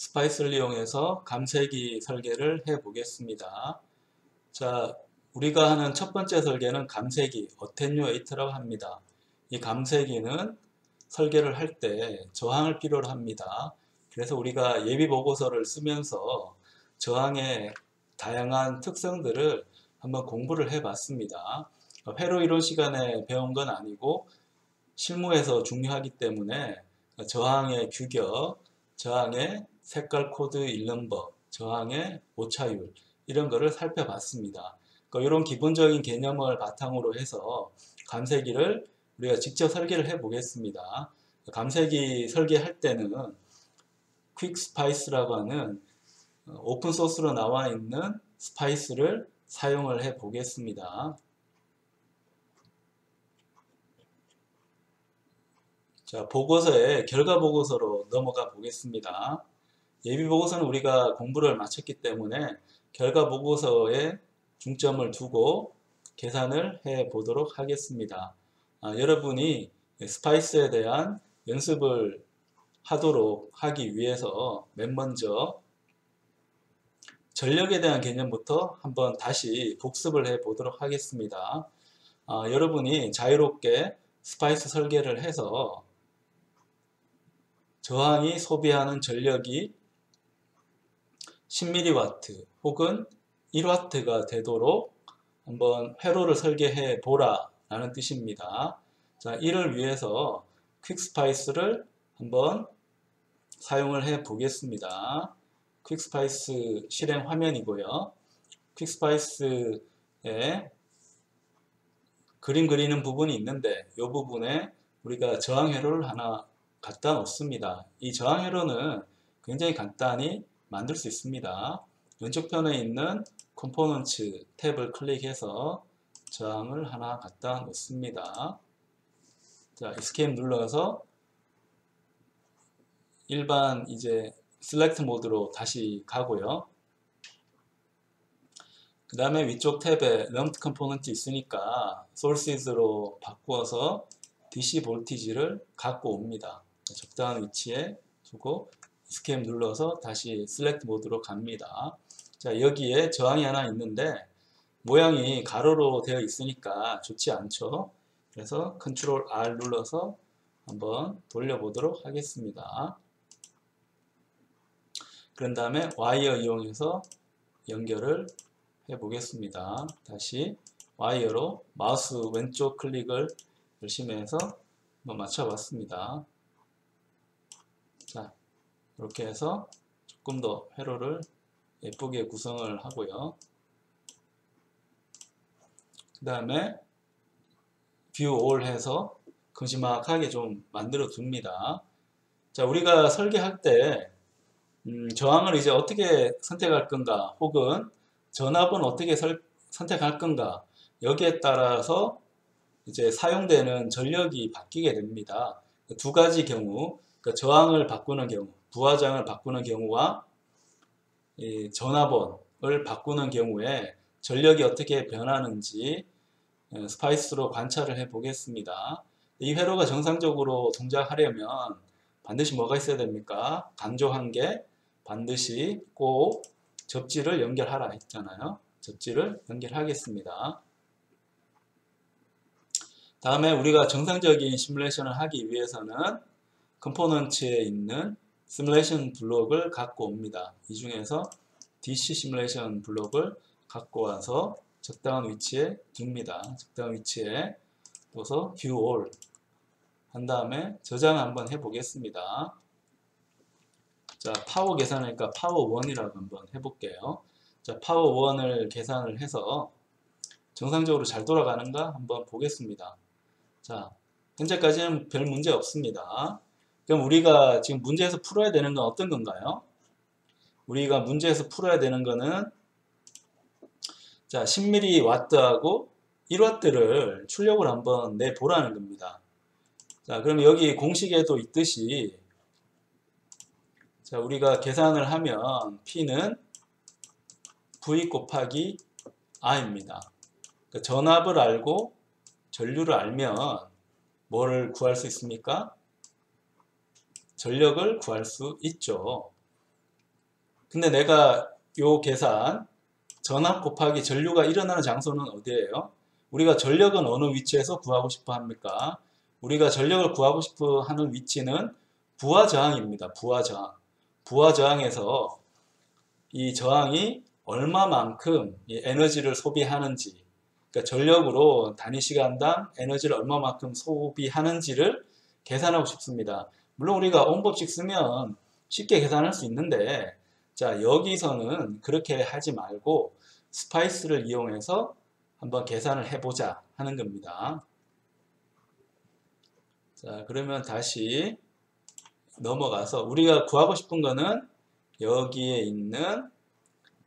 스파이스를 이용해서 감세기 설계를 해 보겠습니다. 자, 우리가 하는 첫 번째 설계는 감세기, 어텐유에이터라고 합니다. 이 감세기는 설계를 할 때 저항을 필요로 합니다. 그래서 우리가 예비 보고서를 쓰면서 저항의 다양한 특성들을 한번 공부를 해 봤습니다. 회로 이론 시간에 배운 건 아니고 실무에서 중요하기 때문에 저항의 규격, 저항의 색깔 코드 읽는 법, 저항의 오차율 이런 거를 살펴봤습니다. 이런 기본적인 개념을 바탕으로 해서 감세기를 우리가 직접 설계를 해 보겠습니다. 감세기 설계할 때는 퀵스파이스라고 하는 오픈소스로 나와 있는 스파이스를 사용을 해 보겠습니다. 자, 보고서에 결과 보고서로 넘어가 보겠습니다. 예비 보고서는 우리가 공부를 마쳤기 때문에 결과 보고서에 중점을 두고 계산을 해 보도록 하겠습니다. 여러분이 스파이스에 대한 연습을 하도록 하기 위해서 맨 먼저 전력에 대한 개념부터 한번 다시 복습을 해 보도록 하겠습니다. 여러분이 자유롭게 스파이스 설계를 해서 저항이 소비하는 전력이 10mW 혹은 1W가 되도록 한번 회로를 설계해 보라 라는 뜻입니다. 자, 이를 위해서 퀵스파이스를 한번 사용을 해 보겠습니다. 퀵스파이스 실행 화면이고요. 퀵스파이스에 그림 그리는 부분이 있는데 이 부분에 우리가 저항 회로를 하나 갖다 놓습니다. 이 저항 회로는 굉장히 간단히 만들 수 있습니다. 왼쪽 편에 있는 컴포넌츠 탭을 클릭해서 저항을 하나 갖다 놓습니다. 자, Escape 눌러서 일반 이제 Select 모드로 다시 가고요. 그 다음에 위쪽 탭에 Lumped 컴포넌트 있으니까 Sources로 바꾸어서 DC 볼티지를 갖고 옵니다. 적당한 위치에 두고 Escape 눌러서 다시 Select 모드로 갑니다. 자, 여기에 저항이 하나 있는데 모양이 가로로 되어 있으니까 좋지 않죠. 그래서 Ctrl R 눌러서 한번 돌려보도록 하겠습니다. 그런 다음에 와이어 이용해서 연결을 해 보겠습니다. 다시 와이어로 마우스 왼쪽 클릭을 열심히 해서 한번 맞춰 봤습니다. 자, 이렇게 해서 조금 더 회로를 예쁘게 구성을 하고요. 그 다음에 View All 해서 큼지막하게 좀 만들어 둡니다. 자, 우리가 설계할 때 저항을 이제 어떻게 선택할 건가 혹은 전압은 어떻게 선택할 건가 여기에 따라서 이제 사용되는 전력이 바뀌게 됩니다. 두 가지 경우, 그러니까 저항을 바꾸는 경우, 부하장을 바꾸는 경우와 이 전압원을 바꾸는 경우에 전력이 어떻게 변하는지 스파이스로 관찰을 해 보겠습니다. 이 회로가 정상적으로 동작하려면 반드시 뭐가 있어야 됩니까? 강조한 게 반드시 꼭 접지를 연결하라 했잖아요. 접지를 연결하겠습니다. 다음에 우리가 정상적인 시뮬레이션을 하기 위해서는 컴포넌츠에 있는 시뮬레이션 블록을 갖고 옵니다. 이 중에서 DC 시뮬레이션 블록을 갖고 와서 적당한 위치에 둡니다. 적당한 위치에 둬서 View All 한 다음에 저장 한번 해 보겠습니다. 자, 파워 계산하니까 파워 1이라고 한번 해볼게요. 자, 파워 1을 계산을 해서 정상적으로 잘 돌아가는가 한번 보겠습니다. 자, 현재까지는 별 문제 없습니다. 그럼 우리가 지금 문제에서 풀어야 되는 건 어떤 건가요? 우리가 문제에서 풀어야 되는 거는 자, 10mW하고 1W를 출력을 한번 내보라는 겁니다. 자, 그럼 여기 공식에도 있듯이 자, 우리가 계산을 하면 P는 V 곱하기 R입니다. 그러니까 전압을 알고 전류를 알면 뭐를 구할 수 있습니까? 전력을 구할 수 있죠. 근데 내가 요 계산 전압 곱하기 전류가 일어나는 장소는 어디예요? 우리가 전력은 어느 위치에서 구하고 싶어 합니까? 우리가 전력을 구하고 싶어 하는 위치는 부하 저항입니다. 부하 저항. 부하 저항에서 이 저항이 얼마만큼 이 에너지를 소비하는지, 그러니까 전력으로 단위 시간당 에너지를 얼마만큼 소비하는지를 계산하고 싶습니다. 물론 우리가 오음법칙 쓰면 쉽게 계산할 수 있는데, 자, 여기서는 그렇게 하지 말고 스파이스를 이용해서 한번 계산을 해보자 하는 겁니다. 자, 그러면 다시 넘어가서 우리가 구하고 싶은 거는 여기에 있는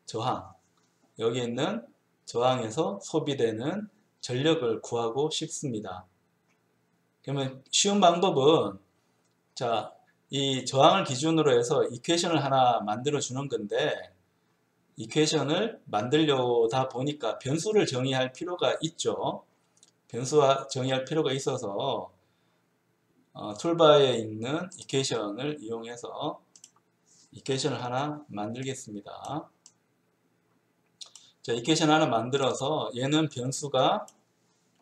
저항, 여기에 있는 저항에서 소비되는 전력을 구하고 싶습니다. 그러면 쉬운 방법은, 자, 이 저항을 기준으로 해서 이퀘이션을 하나 만들어 주는 건데, 이퀘이션을 만들려다 보니까 변수를 정의할 필요가 있죠. 변수와 정의할 필요가 있어서 툴바에 있는 이퀘이션을 이용해서 이퀘이션을 하나 만들겠습니다. 자, 이퀘이션 하나 만들어서 얘는 변수가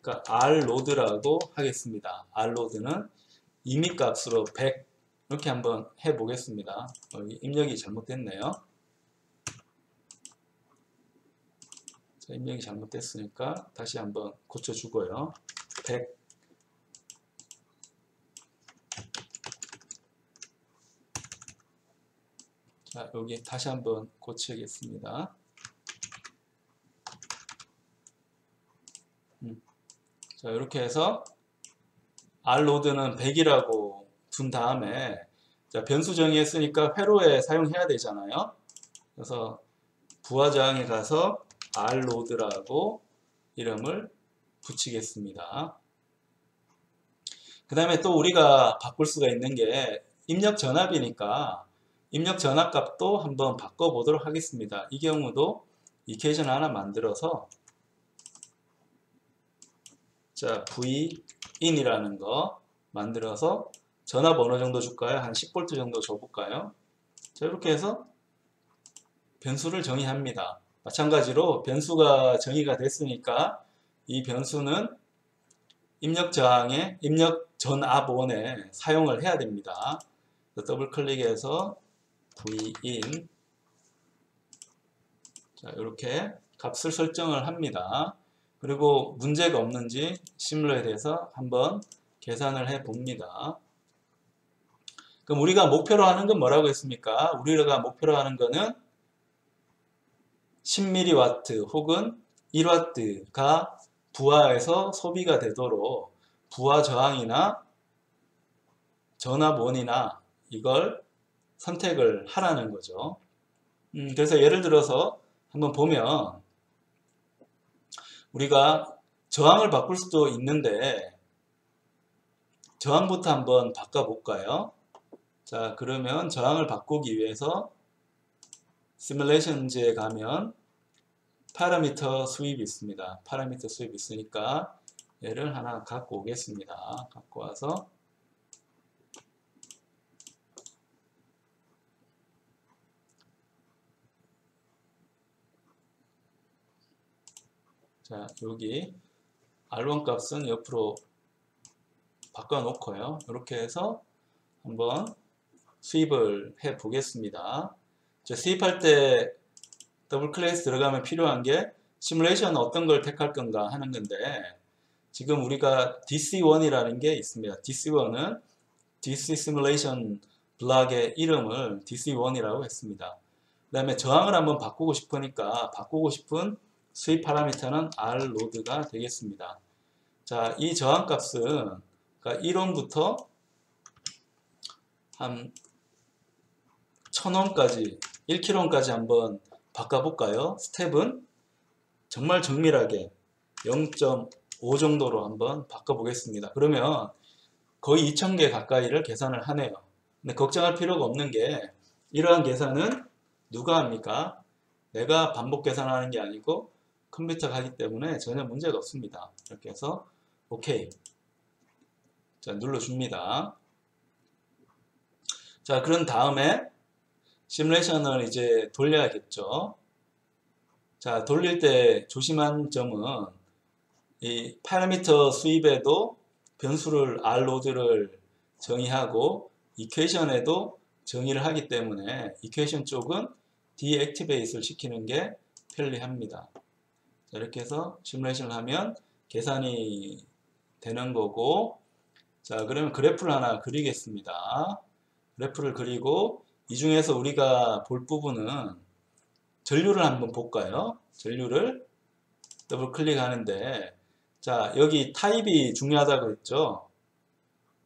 그러니까 R로드라고 하겠습니다. R로드는 임의값으로 100 이렇게 한번 해보겠습니다. 여기 입력이 잘못됐네요. 자, 입력이 잘못됐으니까 다시 한번 고쳐주고요. 100 자, 여기 다시 한번 고치겠습니다. 자, 이렇게 해서 R로드는 100이라고 둔 다음에, 자, 변수 정의했으니까 회로에 사용해야 되잖아요. 그래서 부하저항에 가서 R로드라고 이름을 붙이겠습니다. 그 다음에 또 우리가 바꿀 수가 있는 게 입력 전압이니까 입력 전압 값도 한번 바꿔보도록 하겠습니다. 이 경우도 이퀘이션 하나 만들어서, 자, Vin이라는 거 만들어서 전압 어느 정도 줄까요? 한 10V 정도 줘볼까요? 자, 이렇게 해서 변수를 정의합니다. 마찬가지로 변수가 정의가 됐으니까 이 변수는 입력 저항에 입력 전압원에 사용을 해야 됩니다. 더블 클릭해서 Vin, 자, 이렇게 값을 설정을 합니다. 그리고 문제가 없는지 시뮬레이트해서 한번 계산을 해 봅니다. 그럼 우리가 목표로 하는 건 뭐라고 했습니까? 우리가 목표로 하는 거는 10mW 혹은 1W가 부하에서 소비가 되도록 부하 저항이나 전압원이나 이걸 선택을 하라는 거죠. 그래서 예를 들어서 한번 보면 우리가 저항을 바꿀 수도 있는데 저항부터 한번 바꿔볼까요? 자, 그러면 저항을 바꾸기 위해서 시뮬레이션즈에 가면 파라미터 수입이 있습니다. 파라미터 수입이 있으니까 얘를 하나 갖고 오겠습니다. 갖고 와서 자, 여기 R1 값은 옆으로 바꿔놓고요. 이렇게 해서 한번 수입을 해 보겠습니다. 수입할 때 더블 클래스 들어가면 필요한 게 시뮬레이션 어떤 걸 택할 건가 하는 건데, 지금 우리가 DC1이라는 게 있습니다. DC1은 DC 시뮬레이션 블록의 이름을 DC1이라고 했습니다. 그 다음에 저항을 한번 바꾸고 싶으니까 바꾸고 싶은 수입 파라미터는 R로드가 되겠습니다. 자, 이 저항 값은 그러니까 1옴부터 한 1000옴까지 1kΩ까지 한번 바꿔볼까요? 스텝은 정말 정밀하게 0.5 정도로 한번 바꿔보겠습니다. 그러면 거의 2000개 가까이를 계산을 하네요. 근데 걱정할 필요가 없는 게 이러한 계산은 누가 합니까? 내가 반복 계산하는 게 아니고 컴퓨터가 하기 때문에 전혀 문제가 없습니다. 이렇게 해서 OK. 자, 눌러줍니다. 자, 그런 다음에 시뮬레이션을 이제 돌려야겠죠. 자, 돌릴 때 조심한 점은 이 파라미터 수입에도 변수를 rload를 정의하고 이퀘이션에도 정의를 하기 때문에 이퀘이션 쪽은 deactivate를 시키는 게 편리합니다. 자, 이렇게 해서 시뮬레이션을 하면 계산이 되는 거고, 자, 그러면 그래프를 하나 그리겠습니다. 그래프를 그리고 이 중에서 우리가 볼 부분은 전류를 한번 볼까요? 전류를 더블 클릭하는데, 자, 여기 타입이 중요하다고 했죠.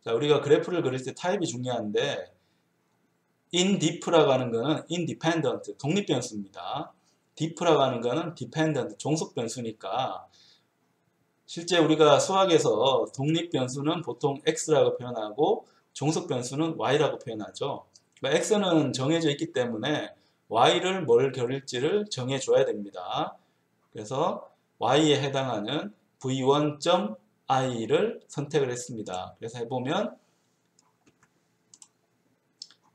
자, 우리가 그래프를 그릴 때 타입이 중요한데 indif라고 하는 거는 independent, 독립 변수입니다. diff라고 하는 거는 dependent, 종속 변수니까 실제 우리가 수학에서 독립 변수는 보통 x라고 표현하고 종속 변수는 y라고 표현하죠. 그러니까 x는 정해져 있기 때문에 y를 뭘 그릴지를 정해줘야 됩니다. 그래서 y에 해당하는 v1.i를 선택을 했습니다. 그래서 해보면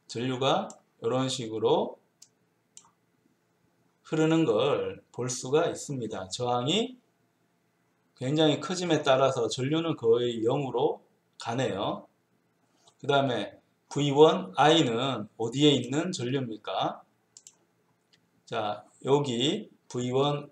전류가 이런 식으로 흐르는 걸 볼 수가 있습니다. 저항이 굉장히 커짐에 따라서 전류는 거의 0으로 가네요. 그 다음에 V1i는 어디에 있는 전류입니까? 자, 여기 V1은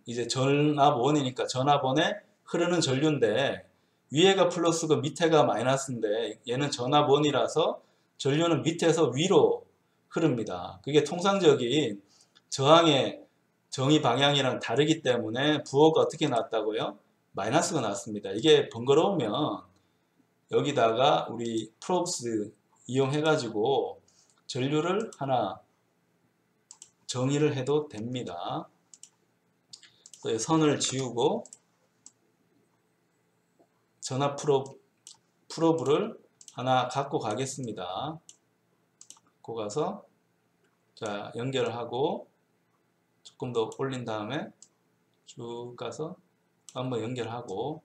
이제 전압원이니까 전압원에 흐르는 전류인데 위에가 플러스고 밑에가 마이너스인데 얘는 전압원이라서 전류는 밑에서 위로 흐릅니다. 그게 통상적인 저항의 정의 방향이랑 다르기 때문에 부호가 어떻게 나왔다고요? 마이너스가 나왔습니다. 이게 번거로우면 여기다가 우리 프롭스 이용해가지고 전류를 하나 정의를 해도 됩니다. 선을 지우고 전압 프로브를 하나 갖고 가겠습니다. 갖고 가서 자 연결을 하고 조금 더 올린 다음에 쭉 가서 한번 연결하고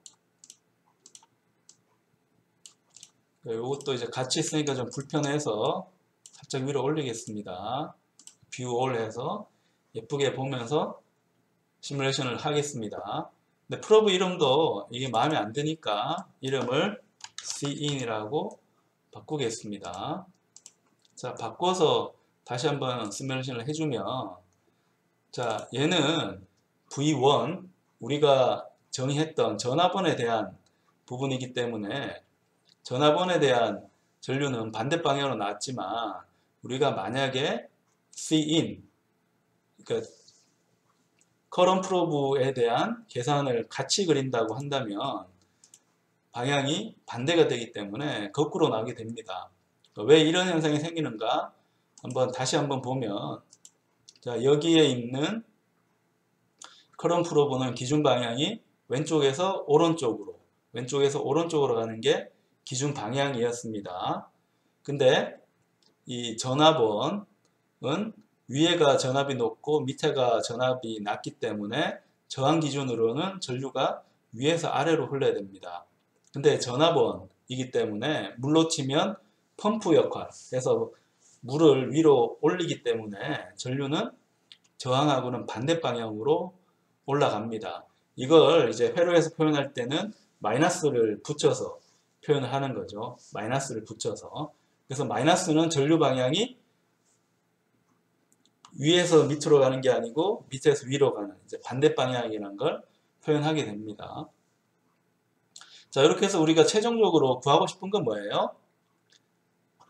이것도 이제 같이 있으니까 좀 불편해서 살짝 위로 올리겠습니다. 뷰 올 해서 예쁘게 보면서 시뮬레이션을 하겠습니다. 근데 프로브 이름도 이게 마음에 안 드니까 이름을 Cin이라고 바꾸겠습니다. 자, 바꿔서 다시 한번 시뮬레이션을 해주면 자, 얘는 V1 우리가 정의했던 전압원에 대한 부분이기 때문에 전압원에 대한 전류는 반대 방향으로 나왔지만 우리가 만약에 Cin 그러니까 커런 프로브에 대한 계산을 같이 그린다고 한다면 방향이 반대가 되기 때문에 거꾸로 나오게 됩니다. 왜 이런 현상이 생기는가? 다시 한번 보면 자, 여기에 있는 커런 프로브는 기준 방향이 왼쪽에서 오른쪽으로 가는 게 기준 방향이었습니다. 근데 이 전압원은 위에가 전압이 높고 밑에가 전압이 낮기 때문에 저항 기준으로는 전류가 위에서 아래로 흘러야 됩니다. 근데 전압원이기 때문에 물로 치면 펌프 역할, 그래서 물을 위로 올리기 때문에 전류는 저항하고는 반대 방향으로 올라갑니다. 이걸 이제 회로에서 표현할 때는 마이너스를 붙여서 표현을 하는 거죠. 마이너스를 붙여서. 그래서 마이너스는 전류 방향이 위에서 밑으로 가는 게 아니고 밑에서 위로 가는 이제 반대 방향이라는 걸 표현하게 됩니다. 자, 이렇게 해서 우리가 최종적으로 구하고 싶은 건 뭐예요?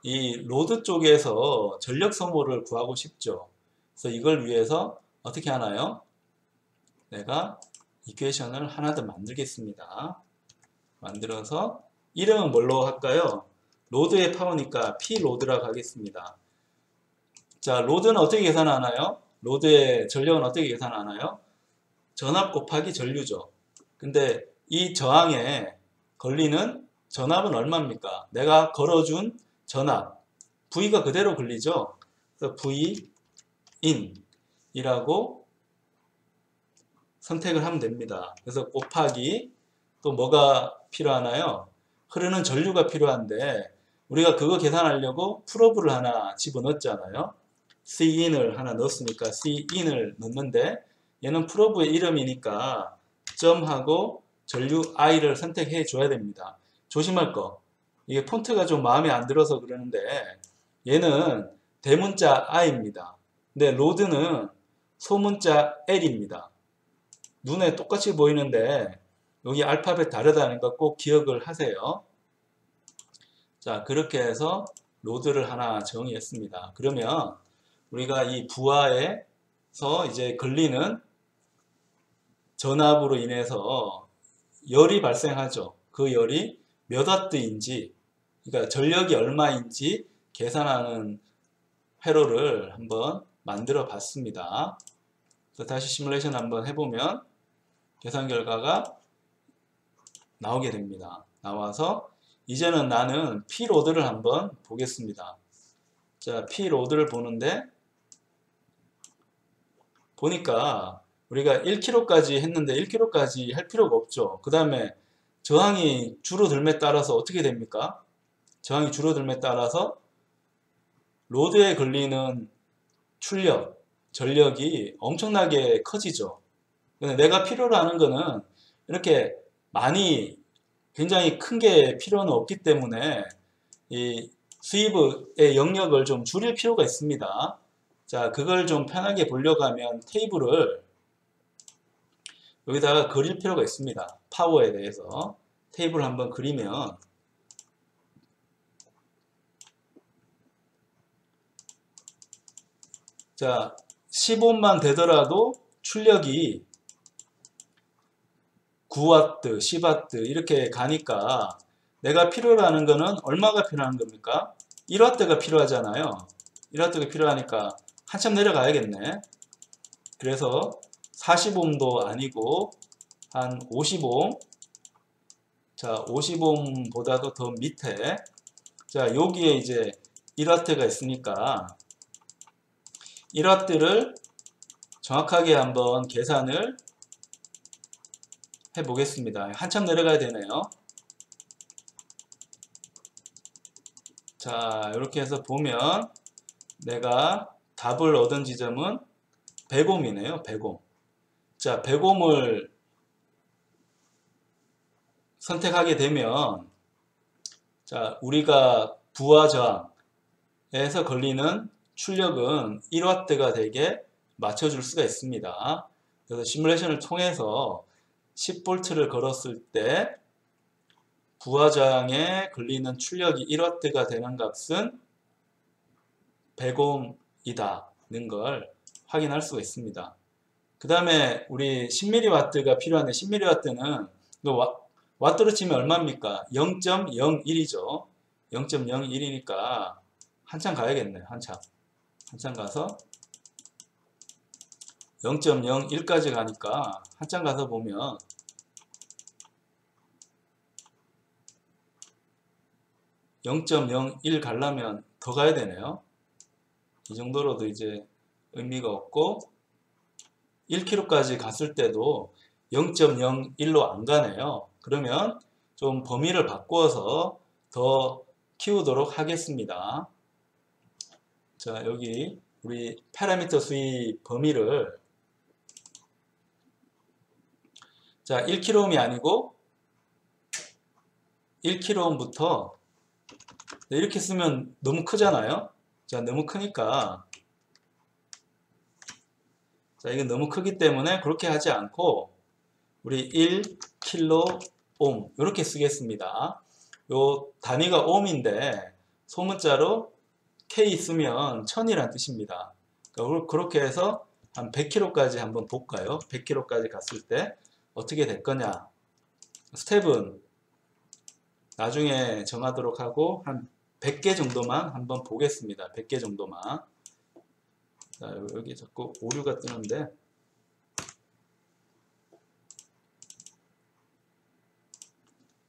이 로드 쪽에서 전력 소모를 구하고 싶죠. 그래서 이걸 위해서 어떻게 하나요? 내가 이퀘이션을 하나 더 만들겠습니다. 만들어서 이름은 뭘로 할까요? 로드의 파워니까 P로드라고 하겠습니다. 자, 로드는 어떻게 계산하나요? 로드의 전력은 어떻게 계산하나요? 전압 곱하기 전류죠. 근데 이 저항에 걸리는 전압은 얼마입니까? 내가 걸어준 전압 V가 그대로 걸리죠. 그래서 Vin이라고 선택을 하면 됩니다. 그래서 곱하기 또 뭐가 필요하나요? 흐르는 전류가 필요한데 우리가 그거 계산하려고 프로브를 하나 집어넣었잖아요. cin을 하나 넣었으니까 cin을 넣는데 얘는 프로브의 이름이니까 점하고 전류 i를 선택해 줘야 됩니다. 조심할 거, 이게 폰트가 좀 마음에 안 들어서 그러는데 얘는 대문자 i입니다. 근데 로드는 소문자 l입니다. 눈에 똑같이 보이는데 여기 알파벳 다르다는 거 꼭 기억을 하세요. 자, 그렇게 해서 로드를 하나 정의했습니다. 그러면 우리가 이 부하에서 이제 걸리는 전압으로 인해서 열이 발생하죠. 그 열이 몇 와트인지, 그러니까 전력이 얼마인지 계산하는 회로를 한번 만들어 봤습니다. 그래서 다시 시뮬레이션 한번 해보면 계산 결과가 나오게 됩니다. 나와서 이제는 나는 P로드를 한번 보겠습니다. 자, P로드를 보는데 보니까 우리가 1kg까지 했는데 1kg까지 할 필요가 없죠. 그 다음에 저항이 줄어들에 따라서 어떻게 됩니까? 저항이 줄어들에 따라서 로드에 걸리는 출력, 전력이 엄청나게 커지죠. 근데 내가 필요로 하는 거는 이렇게 많이 굉장히 큰 게 필요는 없기 때문에 이 수입의 영역을 좀 줄일 필요가 있습니다. 자, 그걸 좀 편하게 보려고 하면 테이블을 여기다가 그릴 필요가 있습니다. 파워에 대해서 테이블 한번 그리면 자, 10옴만 되더라도 출력이 9W, 10W 이렇게 가니까 내가 필요로 하는 거는 얼마가 필요한 겁니까? 1W가 필요하잖아요. 1W가 필요하니까 한참 내려가야겠네. 그래서 40옴도 아니고 한 50옴. 자, 50옴보다도 더 밑에. 자, 여기에 이제 1W가 있으니까 1W를 정확하게 한번 계산을 해 보겠습니다. 한참 내려가야 되네요. 자, 이렇게 해서 보면 내가 답을 얻은 지점은 100옴이네요. 100옴. 자, 100옴을 선택하게 되면 자, 우리가 부하 저항에서 걸리는 출력은 1W가 되게 맞춰줄 수가 있습니다. 그래서 시뮬레이션을 통해서 10V를 걸었을 때 부하 저항에 걸리는 출력이 1W가 되는 값은 100옴이다는 걸 확인할 수가 있습니다. 그 다음에 우리 10mW가 필요한데 10mW는 와트로 치면 얼마입니까? 0.01이죠. 0.01이니까 한참 가야겠네요. 한참 가서 0.01까지 가니까 한참 가서 보면 0.01 가려면 더 가야 되네요. 이 정도로도 이제 의미가 없고 1km까지 갔을 때도 0.01로 안 가네요. 그러면 좀 범위를 바꾸어서 더 키우도록 하겠습니다. 자, 여기 우리 파라미터 수입 범위를 자, 1kΩ이 아니고 1kΩ부터 이렇게 쓰면 너무 크잖아요. 자, 너무 크니까 자, 이건 너무 크기 때문에 그렇게 하지 않고 우리 1kΩ 이렇게 쓰겠습니다. 요 단위가 옴인데 소문자로 K 쓰면 1000이란 뜻입니다. 그러니까 그렇게 해서 한 100km까지 한번 볼까요? 100km까지 갔을 때 어떻게 될 거냐. 스텝은 나중에 정하도록 하고 한 100개 정도만 한번 보겠습니다. 100개 정도만. 자, 여기 자꾸 오류가 뜨는데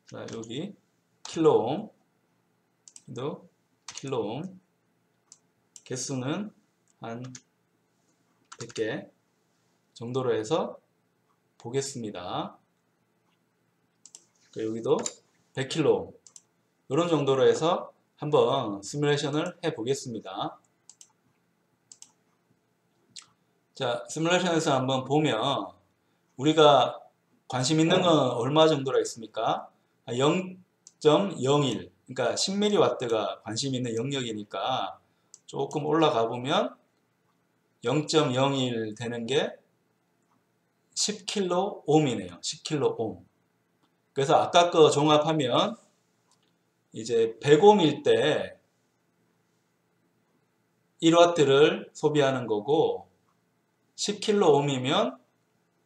자, 여기 킬로옴 킬로옴 개수는 한 100개 정도로 해서 보겠습니다. 여기도 100kΩ 이런 정도로 해서 한번 시뮬레이션을 해 보겠습니다. 자, 시뮬레이션에서 한번 보면 우리가 관심 있는 건 얼마 정도라 있습니까? 0.01, 그러니까 10mW가 관심 있는 영역이니까 조금 올라가 보면 0.01 되는 게 10kΩ이네요. 10kΩ. 그래서 아까 거 종합하면 이제 100옴일 때 1W를 소비하는 거고 10kΩ이면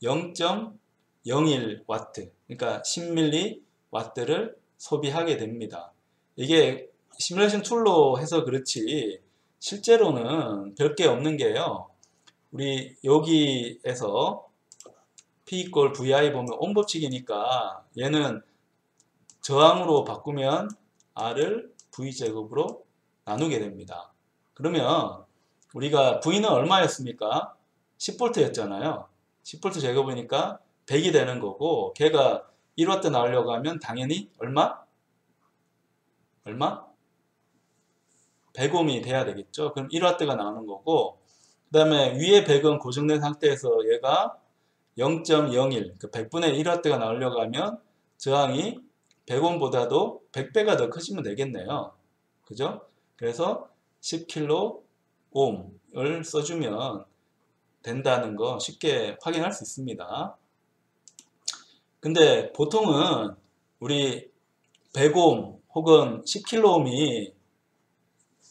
0.01W, 그러니까 10mW를 소비하게 됩니다. 이게 시뮬레이션 툴로 해서 그렇지 실제로는 별게 없는 게요. 우리 여기에서 P = VI 보면 온법칙이니까 얘는 저항으로 바꾸면 R을 V제곱으로 나누게 됩니다. 그러면 우리가 V는 얼마였습니까? 10V였잖아요. 10V 제곱이니까 100이 되는 거고 걔가 1W 나오려고 하면 당연히 얼마? 100옴이 돼야 되겠죠. 그럼 1W가 나오는 거고 그 다음에 위에 100은 고정된 상태에서 얘가 0.01, 그 100분의 1W가 나오려고 하면 저항이 100옴보다도 100배가 더 커지면 되겠네요. 그죠? 그래서 10kΩ을 써주면 된다는 거 쉽게 확인할 수 있습니다. 근데 보통은 우리 100옴 혹은 10kΩ이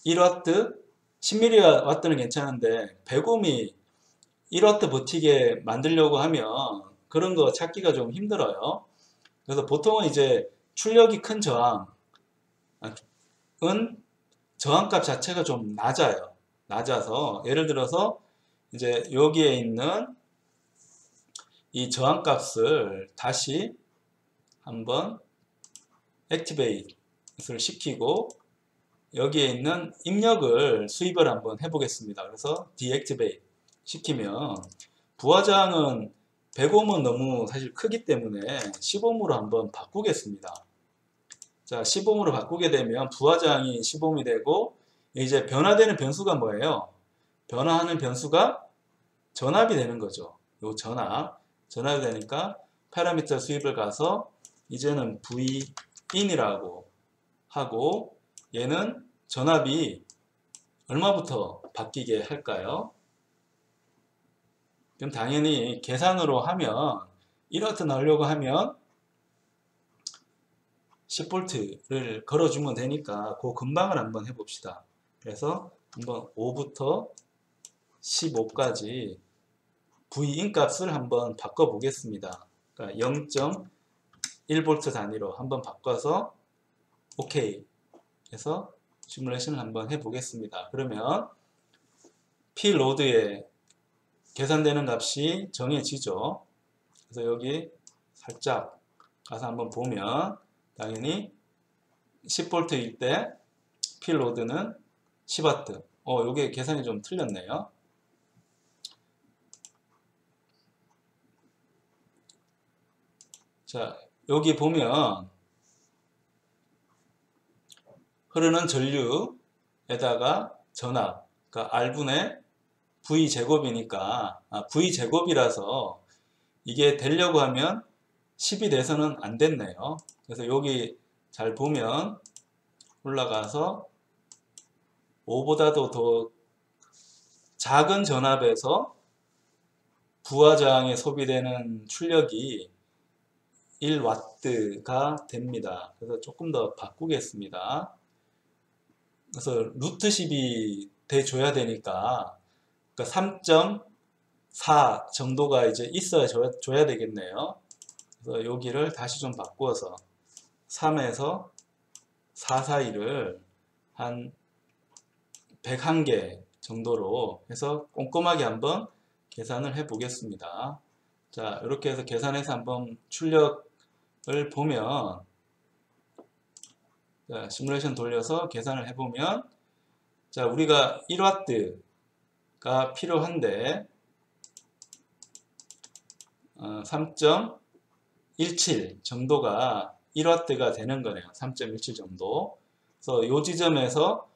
1W, 10mW는 괜찮은데 100옴이 1W 버티게 만들려고 하면 그런 거 찾기가 좀 힘들어요. 그래서 보통은 이제 출력이 큰 저항은 저항값 자체가 좀 낮아요. 낮아서 예를 들어서 이제 여기에 있는 이 저항값을 다시 한번 액티베이트를 시키고 여기에 있는 입력을 수입을 한번 해보겠습니다. 그래서 디액티베이트 시키면 부하장은 100옴은 너무 사실 크기 때문에 10옴으로 한번 바꾸겠습니다. 자, 10옴으로 바꾸게 되면 부하장이 10옴이 되고 이제 변화되는 변수가 뭐예요? 변화하는 변수가 전압이 되는 거죠. 요 전압이 되니까 파라미터 수입을 가서 이제는 Vin이라고 하고 얘는 전압이 얼마부터 바뀌게 할까요? 그럼 당연히 계산으로 하면 1W 나오려고 하면 10V를 걸어주면 되니까 그 근방을 한번 해봅시다. 그래서 한번 5부터 15까지 Vin 값을 한번 바꿔보겠습니다. 그러니까 0.1V 단위로 한번 바꿔서 OK 해서 시뮬레이션을 한번 해보겠습니다. 그러면 P로드에 계산되는 값이 정해지죠. 그래서 여기 살짝 가서 한번 보면 당연히 10V일 때 P로드는 10W. 요게 계산이 좀 틀렸네요. 자, 여기 보면 흐르는 전류에다가 전압, 그러니까 R분의 V제곱이니까 V제곱이라서 이게 되려고 하면 10이 돼서는 안 됐네요. 그래서 여기 잘 보면 올라가서 5보다도 더 작은 전압에서 부하장에 소비되는 출력이 1W가 됩니다. 그래서 조금 더 바꾸겠습니다. 그래서 루트 10이 돼줘야 되니까 3.4 정도가 이제 있어야 줘야 되겠네요. 그래서 여기를 다시 좀 바꾸어서 3에서 4 사이를 한 101개 정도로 해서 꼼꼼하게 한번 계산을 해 보겠습니다. 자, 이렇게 해서 계산해서 한번 출력을 보면, 자, 시뮬레이션 돌려서 계산을 해보면, 자, 우리가 1W가 필요한데 3.17 정도가 1W가 되는 거네요. 3.17 정도. 그래서 이 지점에서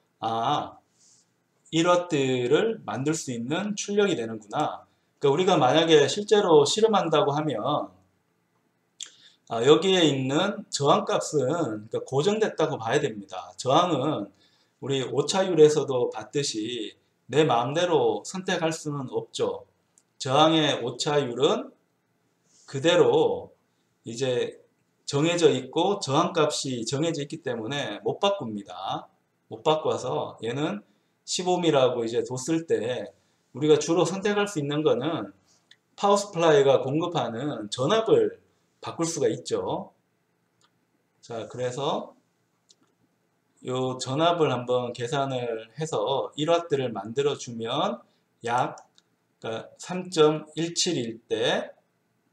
1W를 만들 수 있는 출력이 되는구나. 그러니까 우리가 만약에 실제로 실험한다고 하면 여기에 있는 저항값은 그러니까 고정됐다고 봐야 됩니다. 저항은 우리 오차율에서도 봤듯이 내 마음대로 선택할 수는 없죠. 저항의 오차율은 그대로 이제 정해져 있고 저항값이 정해져 있기 때문에 못 바꿉니다. 못 바꿔서 얘는 15mm라고 이제 뒀을 때 우리가 주로 선택할 수 있는 거는 파워 스플라이가 공급하는 전압을 바꿀 수가 있죠. 자, 그래서 요 전압을 한번 계산을 해서 1W를 만들어 주면 약 3.17일 때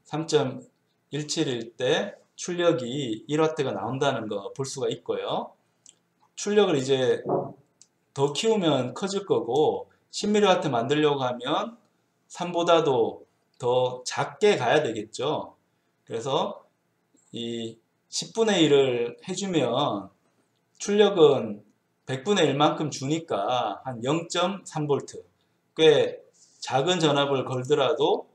3.17일 때 출력이 1W가 나온다는 거 볼 수가 있고요. 출력을 이제 더 키우면 커질 거고 10mW 만들려고 하면 3보다도 더 작게 가야 되겠죠. 그래서 이 10분의 1을 해주면 출력은 100분의 1만큼 주니까 한 0.3V 꽤 작은 전압을 걸더라도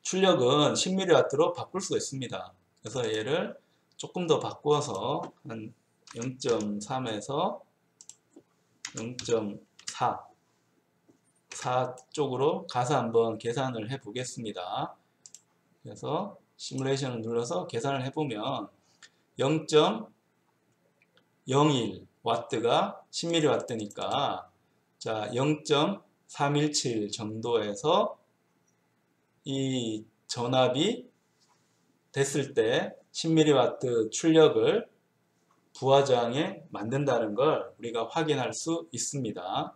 출력은 10mW로 바꿀 수가 있습니다. 그래서 얘를 조금 더 바꾸어서 한 0.3에서 0.4 쪽으로 가서 한번 계산을 해 보겠습니다. 그래서 시뮬레이션을 눌러서 계산을 해보면 0.01W가 10mW니까 자 0.317 정도에서 이 전압이 됐을 때 10mW 출력을 부하저항에 만든다는 걸 우리가 확인할 수 있습니다.